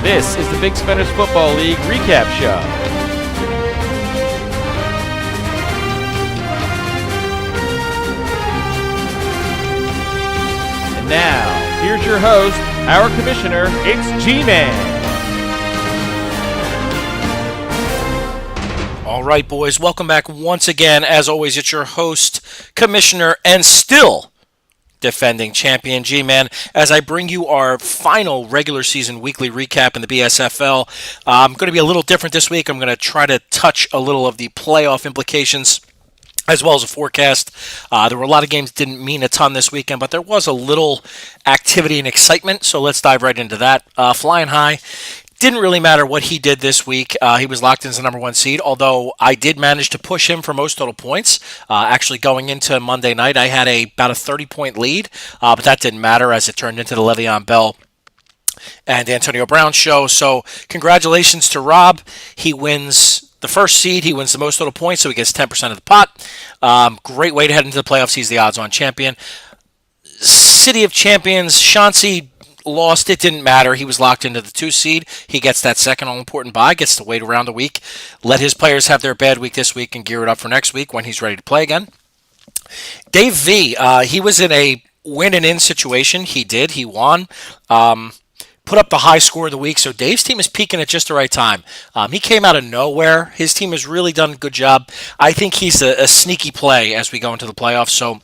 This is the Big Spenders Football League Recap Show. And now, here's your host, our commissioner, it's G-Man. All right, boys, welcome back once again. As always, it's your host, commissioner, and still defending champion G-Man, as I bring you our final regular season weekly recap in the BSFL. I'm going to be a little different this week. I'm going to try to touch a little of the playoff implications as well as a forecast. There were a lot of games that didn't mean a ton this weekend, but there was a little activity and excitement, so let's dive right into that. Flying high. Didn't really matter what he did this week. He was locked in as the number one seed, although I did manage to push him for most total points. Actually, going into Monday night, I had about a 30-point lead, but that didn't matter as it turned into the Le'Veon Bell and Antonio Brown show. So congratulations to Rob. He wins the first seed. He wins the most total points, so he gets 10% of the pot. Great way to head into the playoffs. He's the odds-on champion. City of Champions, Chauncey lost. It didn't matter. He was locked into the 2 seed. He gets that second all-important bye, gets to wait around a week, let his players have their bad week this week and gear it up for next week when he's ready to play again. Dave V, he was in a win and in situation. He did. He won. Put up the high score of the week, so Dave's team is peaking at just the right time. He came out of nowhere. His team has really done a good job. I think he's a sneaky play as we go into the playoffs, so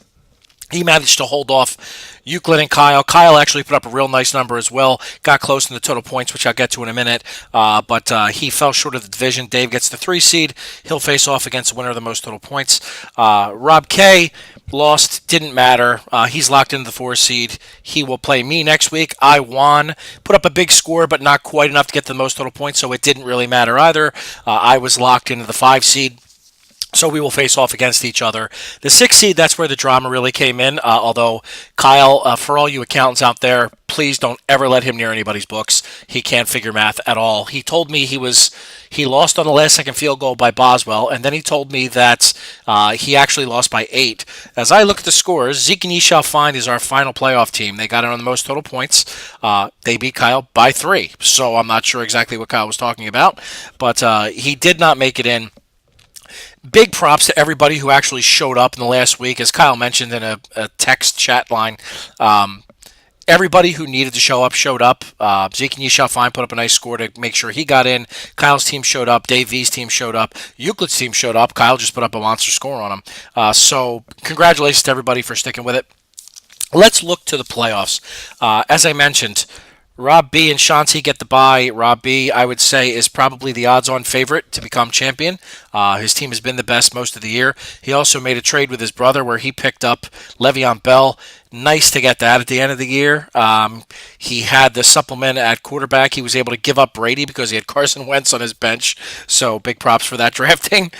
he managed to hold off Euclid and Kyle. Kyle actually put up a real nice number as well. Got close in the total points, which I'll get to in a minute. But he fell short of the division. Dave gets the 3 seed. He'll face off against the winner of the most total points. Rob K lost. Didn't matter. He's locked into the 4 seed. He will play me next week. I won. Put up a big score, but not quite enough to get the most total points, so it didn't really matter either. I was locked into the 5 seed. So we will face off against each other. The 6 seed, that's where the drama really came in. Although, Kyle, for all you accountants out there, please don't ever let him near anybody's books. He can't figure math at all. He told me he lost on the last-second field goal by Boswell, and then he told me that he actually lost by 8. As I look at the scores, Zeke and Ye Shall Find is our final playoff team. They got it on the most total points. They beat Kyle by 3. So I'm not sure exactly what Kyle was talking about, but he did not make it in. Big props to everybody who actually showed up in the last week. As Kyle mentioned in a text chat line, everybody who needed to show up showed up. Zeke and Ye Shall Find put up a nice score to make sure he got in. Kyle's team showed up. Dave V's team showed up. Euclid's team showed up. Kyle just put up a monster score on him. So congratulations to everybody for sticking with it. Let's look to the playoffs. As I mentioned, Rob B and Chauncey get the bye. Rob B, I would say, is probably the odds-on favorite to become champion. His team has been the best most of the year. He also made a trade with his brother where he picked up Le'Veon Bell. Nice to get that at the end of the year. He had the supplement at quarterback. He was able to give up Brady because he had Carson Wentz on his bench. So big props for that drafting.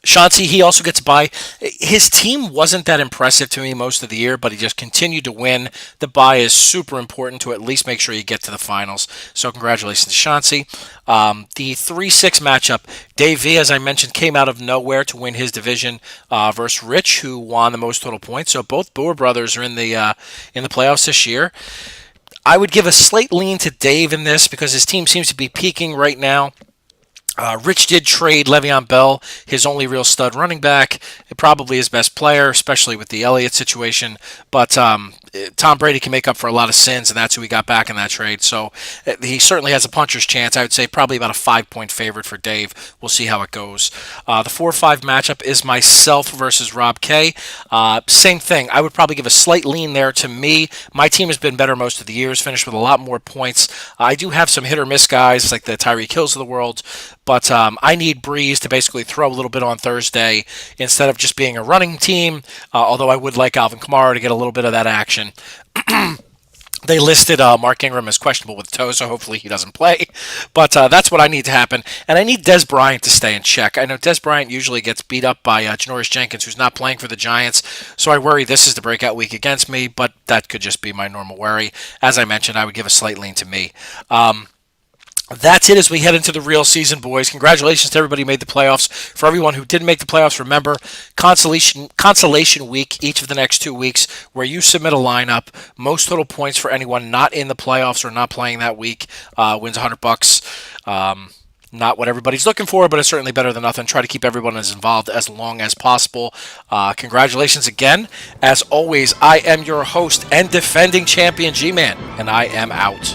Chauncey, he also gets by. His team wasn't that impressive to me most of the year, but he just continued to win. The bye is super important to at least make sure you get to the finals. So congratulations to Chauncey. The 3-6 matchup, Dave V, as I mentioned, came out of nowhere to win his division versus Rich, who won the most total points. So both Boer brothers are in the playoffs this year. I would give a slight lean to Dave in this because his team seems to be peaking right now. Rich did trade Le'Veon Bell, his only real stud running back, probably his best player, especially with the Elliott situation. But Tom Brady can make up for a lot of sins, and that's who he got back in that trade. So he certainly has a puncher's chance. I would say probably about a 5-point favorite for Dave. We'll see how it goes. The 4-5 matchup is myself versus Rob K. Same thing. I would probably give a slight lean there to me. My team has been better most of the years, finished with a lot more points. I do have some hit-or-miss guys like the Tyreek Hills of the world, but I need Breeze to basically throw a little bit on Thursday instead of just being a running team, although I would like Alvin Kamara to get a little bit of that action. They listed Mark Ingram as questionable with toe, so hopefully he doesn't play. But that's what I need to happen. And I need Des Bryant to stay in check. I know Des Bryant usually gets beat up by Janoris Jenkins, who's not playing for the Giants, so I worry this is the breakout week against me, but that could just be my normal worry. As I mentioned, I would give a slight lean to me. That's it as we head into the real season, boys. Congratulations to everybody who made the playoffs. For everyone who didn't make the playoffs, remember, consolation week each of the next 2 weeks where you submit a lineup. Most total points for anyone not in the playoffs or not playing that week wins $100. Not what everybody's looking for, but it's certainly better than nothing. Try to keep everyone as involved as long as possible. Congratulations again. As always, I am your host and defending champion, G-Man, and I am out.